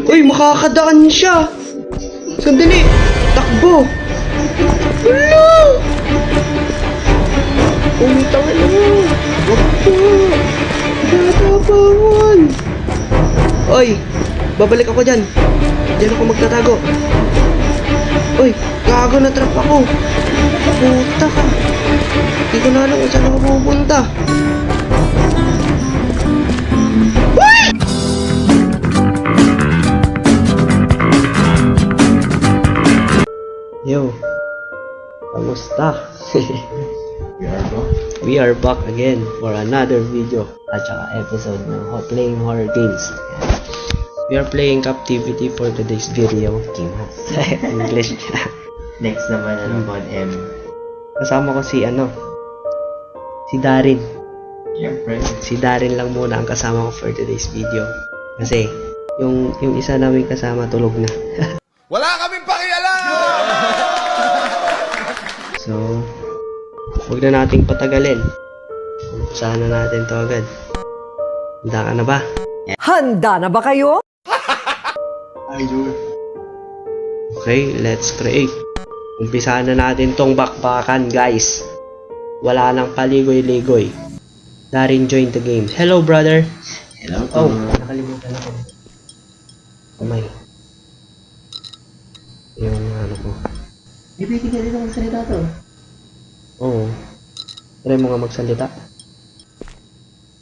Uy, makakadaan siya. Sandali. Takbo. Wala. Umitaw na. Wag po. Tatapawan. Uy, babalik ako dyan. Diyan ako magtatago. Uy, gago na trap ako. Puta ka. Hindi ko na alam kung saan ako pupunta. Yo, kamusta? We are back again for another video at saka episode ng Playing Horror Games. We are playing Captivity for today's video. English. Next naman on M. Kasama ko si Darin. Siyempre. Si Darin lang muna ang kasama ko for today's video. Kasi yung isa namin kasama tulog na. Wala kaming pakialam! So, huwag na nating patagalin. Umpisahan na natin to agad. Handa ka na ba? Handa na ba kayo? Idol. Okay, let's create. Umpisahan na natin tong bakbakan, guys. Wala nang paligoy-ligoy. Darin join the game. Hello, brother. Hello. Oh, nakalimutan ako. Kamay. Yung ano ko. Di pwede ka rin magsalita to. Oo. Try mo nga magsalita.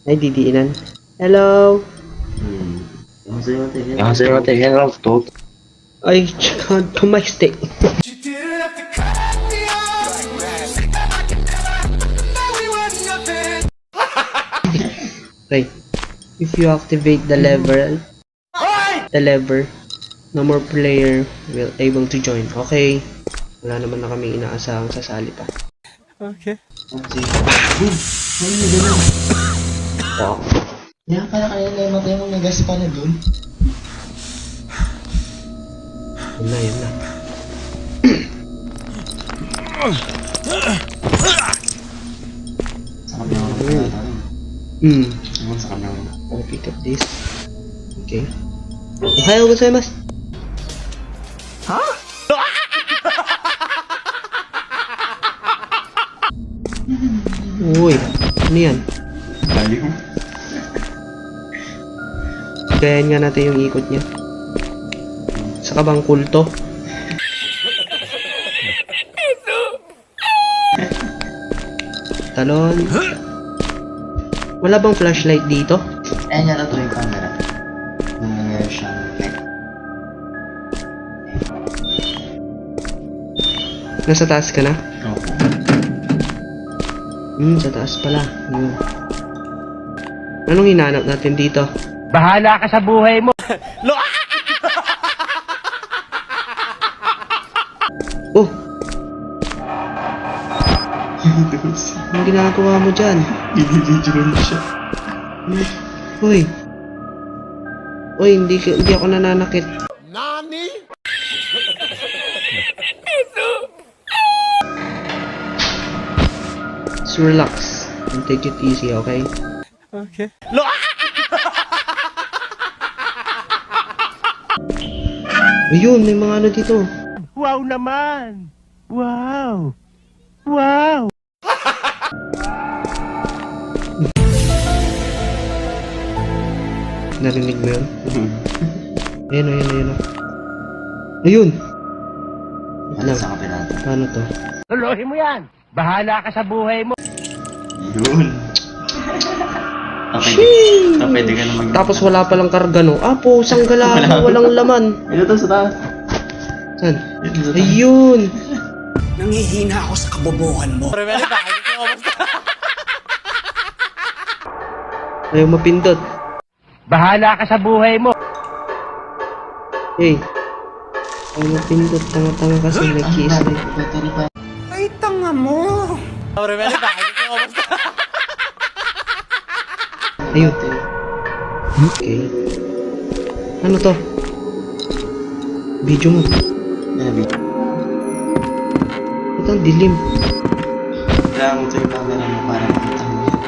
Ay, didiinan. Hello! Ang hello to. Ay, tsaka domestic. Okay. If you activate the lever, no more player will able to join. Okay. Wala naman na kami inaasahang sasali pa. Okay. Oh. Yan pala kanina na matay mong nagas pala dun. Yun na. Sa kami ako nagkakataon. Sa kami ako. I'll pick up this. Okay. Ohayou gozaimasu. Uy, ano yan? Baliw. Gayahin nga natin yung ikot niya. Sa kabang kulto. Talon. Wala bang flashlight dito? Ayan yata to yung camera. Meron siyang light. Nasa taas ka na? Opo. Sa taas pala. Yun. Anong hinahanap natin dito? Bahala ka sa buhay mo. Oh! Anong ginagawa mo dyan? Binibidyoan siya. Uy! Uy, hindi ako nananakit. Nani? Just relax and take it easy, okay? Okay. Ayun, may mga ano dito. Wow naman. Wow. Wow. Narinig mo yun? Ayun. Ayun! Wait lang. Sa kapila natin. Paano to? Tuloy mo yan. Bahala ka sa buhay mo. Yun. Pwede ka na mag... Tapos wala palang karga, no? Ah, pusang galaw, walang laman. Ito to sa taas. Saan? Ito sa taas. Ayun! Nangihina ako sa kabobohan mo. Ayaw mapindot. Bahala ka sa buhay mo. Hey. Ayaw mapindot. Tanga-tanga kasi nag-kiss na. Battery pa. Ay, tanga mo! Ayun. Okay. Ano to? Video mo. Ito ang dilim. Kaya mo ito yung camera mo para makita mo yan.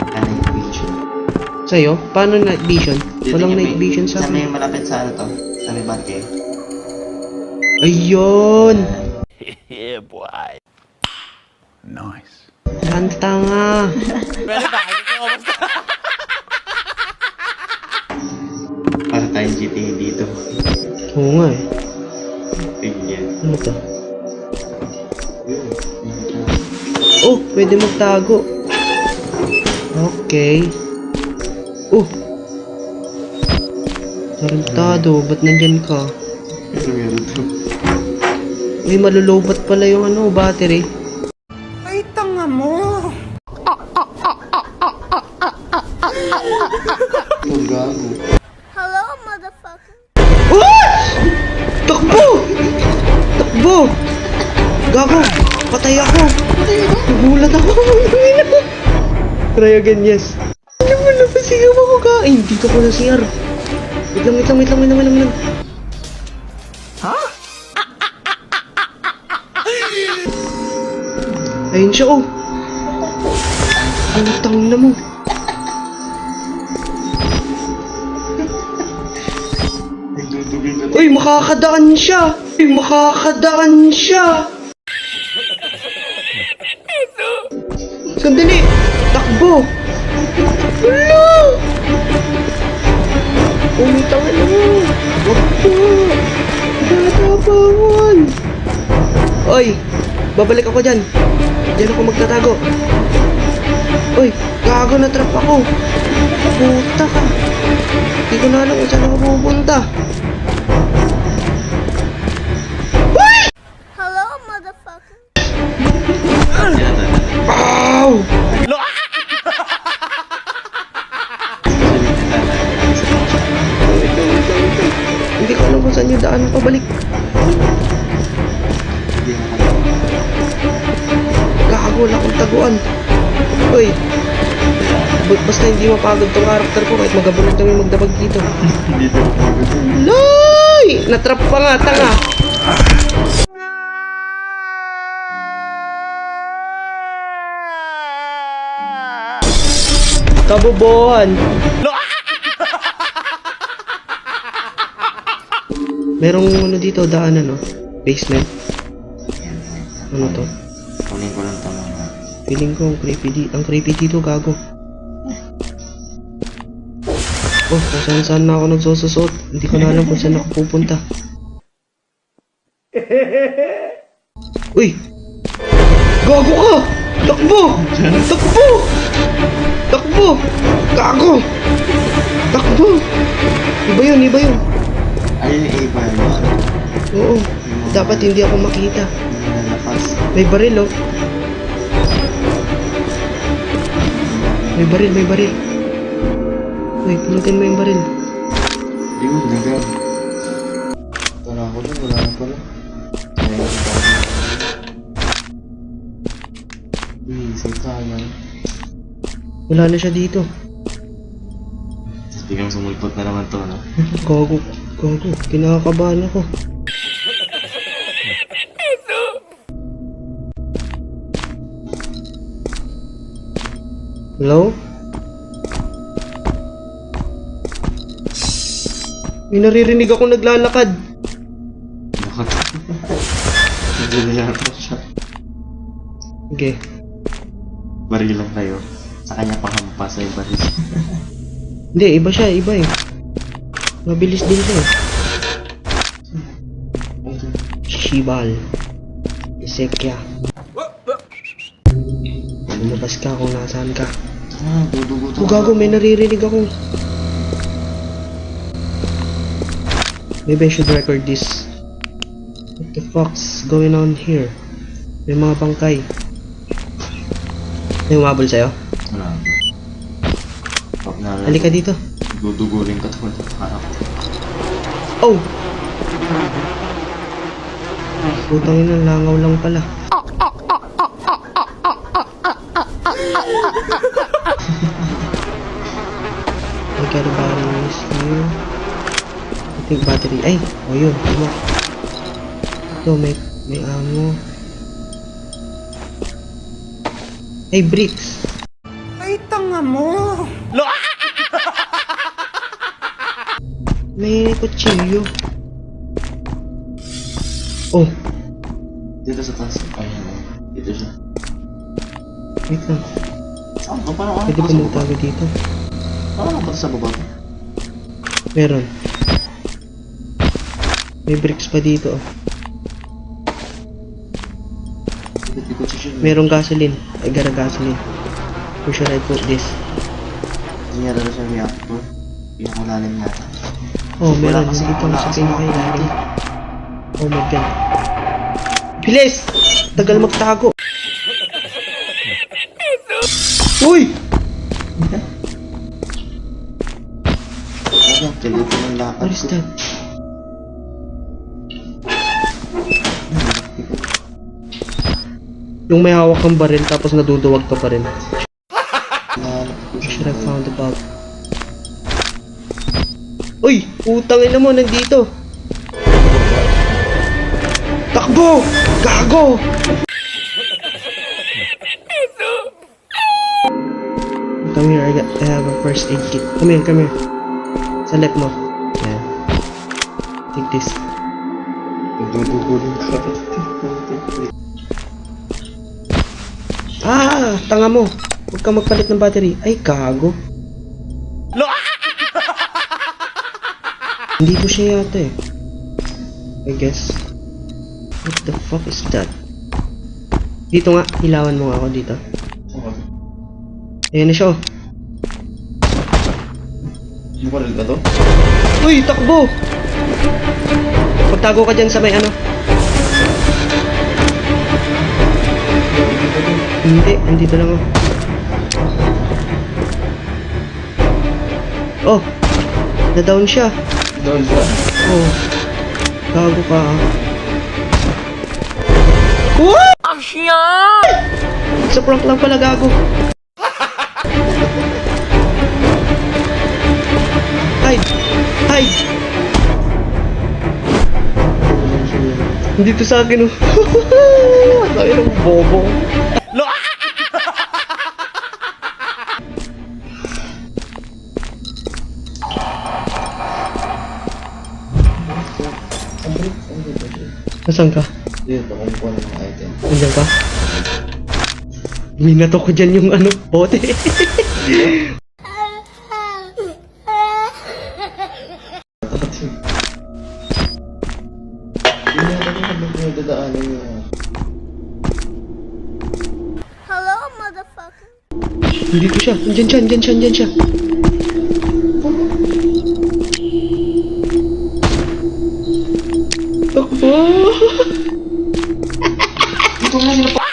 Ano yung video? Sa'yo? Paano night vision? Dito Walang yung night vision sa Sa may akin. malapit sa ano to? Sa may bangke. Ayun! Yeah, boy. Nice. Ang tanga! Para tayong GTA dito. Oo nga eh. Tingnan. Ano to? Oh, pwede magtago. Okay. Oh! Tarantado, ba't nandyan ka? Ano meron to? May malulobat pala yung ano, battery. Ay, tanga mo. Ang gago. Hello, motherfucker. Ah! Takbo! Takbo! Gago! Patay ako! Nagulat ako! Try again, yes. Ano mo na, pasigaw ako ka? Ay, hindi ka pala CR. Wait lang. Ayun siya, oh! Ang tangina mo! Nagdudugin na. Uy, makakadaan siya! Uy, makakadaan siya! Sandali! Takbo! Wala! Umitaw na mo! Wag po! Tatapawan! Oy! Babalik ako dyan! Diyan ako magtatago! Uy! Gago na trap ako! Puta ka! Hindi ko na alam kung saan ako pupunta! Hello, motherfucker. Ow! Hindi ko alam kung saan yung daan pabalik. Gago, wala akong taguan. Uy! Basta hindi mapagod tong karakter ko kahit magabulan kami magdabag dito. Dito. Loy! Natrap pa nga, tanga! Kabobohan! Merong ano dito, daan ano? Basement. Ano to? Kunin ko lang tama. Feeling ko ang creepy dito, gago. Oh, kung saan na ako nagsususot. Hindi ko na alam kung saan ako pupunta. Uy! Gago ka! Takbo! Takbo! Takbo! Gago! Takbo! Iba yun. Ayun yung iba yun. Oo. Dapat hindi ako makita. Yung nalakas. May baril, oh. May baril. Uy, pulutin mo yung baril. Yun, dagan. Wala ko dun, wala na pala. Ayun, isang sayang. Wala na siya dito. Tapos biglang sumulpot na naman to, no? Gago. Kinakabahan ako. Hello? May naririnig ako naglalakad. Nakot. Hindi na yata siya. Okay. Baril lang tayo. Sa kanya pahampas ay baril. Hindi, iba eh. Mabilis din siya eh. Shibal. Isekya. Lumabas ka kung nasaan ka. Dudugo to. Oh, gago, may naririnig ako. Maybe I should record this. What the fuck's going on here? May mga bangkay. May umabol sa'yo? Wala. Pag nalala. Halika dito. Dudugulin ka to. Harap. Oh! Putang ina, langaw lang pala. I got a battery here. I think battery. Ay! Oh yun, tama. Ito, may ammo. Ay, bricks! Ay, tanga mo. May kutsilyo. Oh, Dito sa taas. Ayan. Dito siya. wait lang. Parang Pwede ba magtago dito? Parang ba sa baba? Meron. May bricks pa dito. Oh. Ikot siya. Merong gasoline. I got a gasoline. Where should I put this? Nangyari na siya reactor. Pinakamalalim natin. Oh, meron. Wala kasi- Dito wala sa kasi pinakailalim. Oh my god. Bilis! Tagal magtago. Uy! Ano? Kilito ng lakad What is ko. that? Yung may hawak kang baril tapos naduduwag ka pa rin. Hinahanap ko siya. Should have found the bug. Uy! Putang ina mo, nandito! Takbo! Gago! Come here, I have a first aid kit. Come here. Sa left mo. Ayan. Take this. Nagdudugulin ka. Ah! Tanga mo! Huwag kang magpalit ng battery. Ay, gago. Hindi ko siya yata eh. I guess. What the fuck is that? Dito nga, hilawan mo nga ako dito. Ayan na siya oh. Yung baril ba to? Uy, takbo! Magtago ka dyan sa may ano. Hindi, andito lang oh. Oh! Na-down siya. Doon siya. Oh. Gago ka ah. What? Sa prank lang pala gago. Hide! Dito sa akin oh. Tayo ng bobo. Nasaan ka? Dito, kumukuha ng mga item. Nandiyan ka? Minato ko dyan yung ano, bote. Yun yung dadaanan niya. Hello, motherfucker. Dito siya. Andyan siya. Takbo! Dito nga sila pa.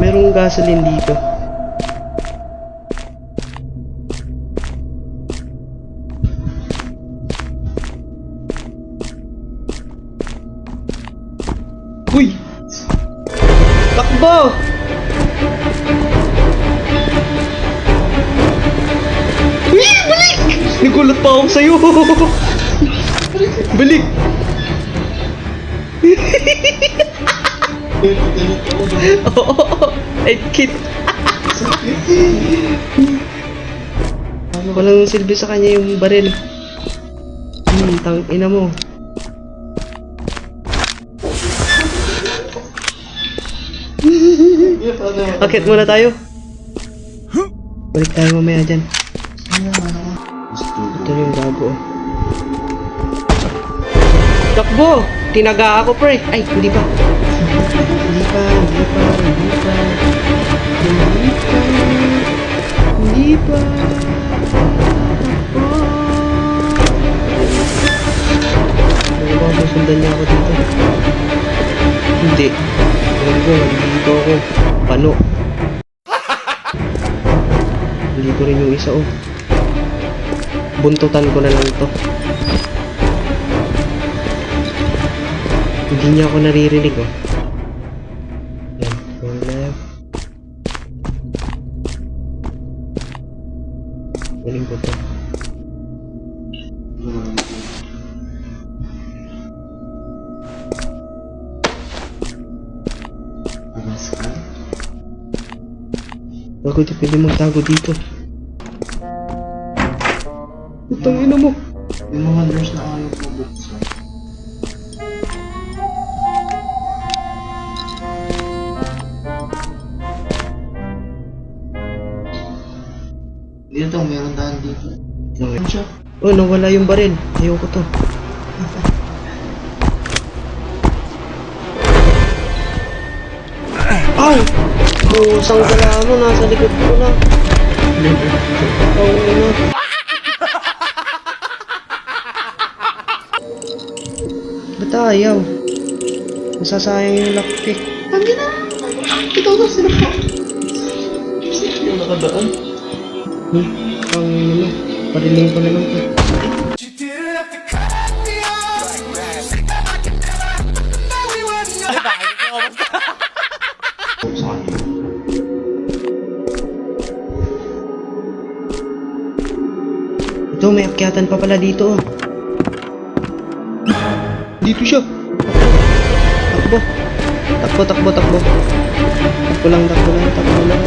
Merong gasoline dito. Uy! Takbo! Uy! Balik! Nagulat pa ako sa'yo! Balik! Oo! Head kit! Walang silbi sa kanya yung baril. Tang ina mo. Akit muna tayo. Balik tayo mamaya dyan. Ito yung gago oh. Takbo! Tinaga ako pre! Ay, hindi pa. Hindi pa. Takbo! Ano ba? Susundan niya ako dito. Hindi. Nandito ako. Pano. Hindi ko rin yung isa oh. Buntutan ko na lang ito. Hindi niya ako naririnig oh. Yan, go left. Galing ko to. Alas ka? Bago di pwede magtago dito. Putang ina mo. Yung mga doors na ayaw ko buksan. Dito, meron daan dito. Ano siya? Oh, nawala yung baril. Ayoko to. Ay! Musang gala mo, nasa likod ko na. Oh, ina. Ba't ayaw? Masasayang yung lockpick. Tangin na! Ikaw na sila pa. Yung nakadaan. Ang ina mo. Pariling ko na lang to. Sa kanya. Ito, may akyatan pa pala dito. Oh. Dito siya. Takbo. Takbo, takbo, takbo. Takbo lang, takbo lang, takbo lang.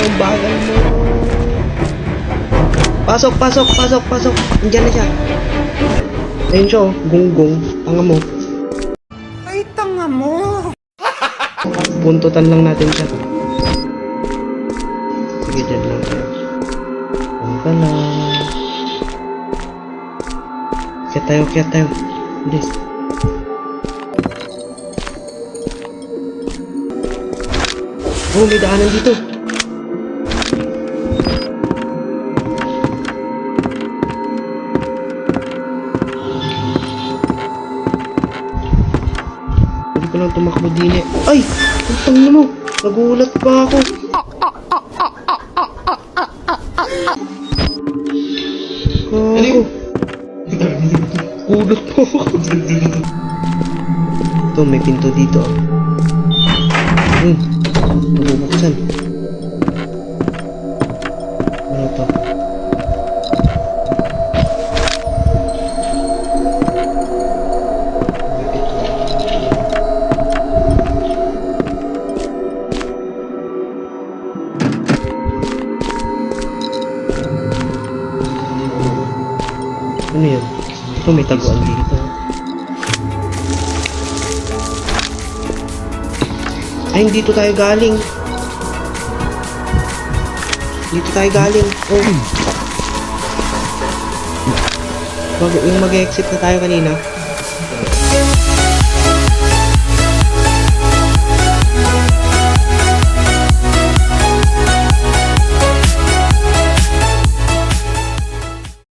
Ang bagal mo. Pasok, pasok, pasok, pasok. Andiyan na siya. Ayun siya, oh. Gunggong. Tanga mo. Ay, tanga mo! Puntutan lang natin siya. Sige, dyan lang tayo. Ang ka lang. Kaya tayo, kaya tayo. Bilis. Oh, may daanan dito. Hindi ko lang tumakbo din eh. Ay! Putang na mo! Nagulat pa ako. Gago. Gulat po ako. Ito, may pinto dito. Mabubuksan. Ano to? Ano yan? Ito, may taguan dito. Ay, dito tayo galing. Dito tayo galing. Oh. Bago yung mag-exit na tayo kanina.